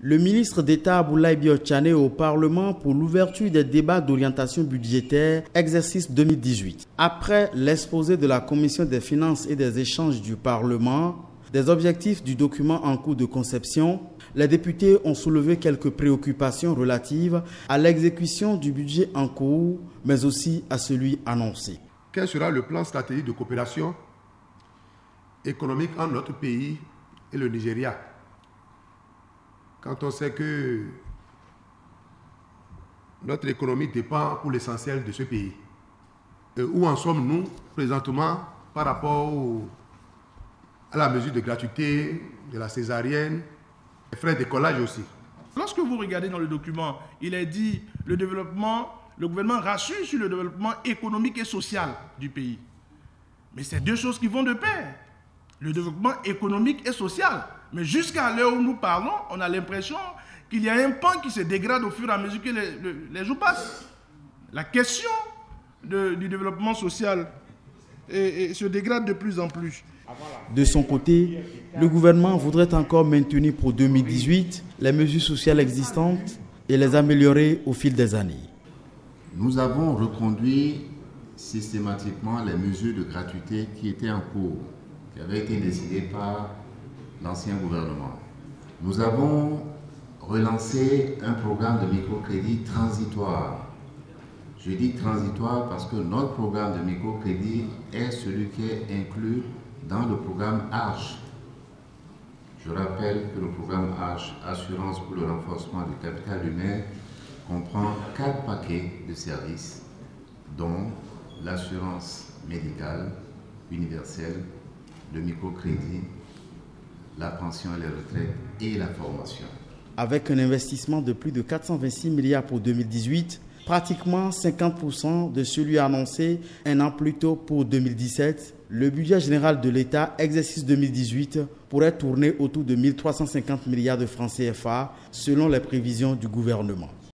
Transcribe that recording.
Le ministre d'État Aboulaye Biotchane au Parlement pour l'ouverture des débats d'orientation budgétaire exercice 2018. Après l'exposé de la Commission des finances et des échanges du Parlement, des objectifs du document en cours de conception, les députés ont soulevé quelques préoccupations relatives à l'exécution du budget en cours, mais aussi à celui annoncé. Quel sera le plan stratégique de coopération économique entre notre pays et le Nigeria? Quand on sait que notre économie dépend pour l'essentiel de ce pays. Et où en sommes-nous présentement par rapport à la mesure de gratuité, de la césarienne, les frais d'écolage aussi? Lorsque vous regardez dans le document, il est dit le gouvernement rassure sur le développement économique et social du pays. Mais c'est deux choses qui vont de pair. Le développement économique et social. Mais jusqu'à l'heure où nous parlons, on a l'impression qu'il y a un pan qui se dégrade au fur et à mesure que les jours passent. La question du développement social se dégrade de plus en plus. De son côté, le gouvernement voudrait encore maintenir pour 2018 les mesures sociales existantes et les améliorer au fil des années. Nous avons reconduit systématiquement les mesures de gratuité qui étaient en cours, qui avaient été décidées par l'ancien gouvernement. Nous avons relancé un programme de microcrédit transitoire. Je dis transitoire parce que notre programme de microcrédit est celui qui est inclus dans le programme ARCHE. Je rappelle que le programme ARCHE, Assurance pour le renforcement du capital humain, comprend 4 paquets de services, dont l'assurance médicale universelle, le microcrédit, la pension et les retraites et la formation. Avec un investissement de plus de 426 milliards pour 2018, pratiquement 50% de celui annoncé un an plus tôt pour 2017, le budget général de l'État, exercice 2018, pourrait tourner autour de 1 350 milliards de francs CFA selon les prévisions du gouvernement.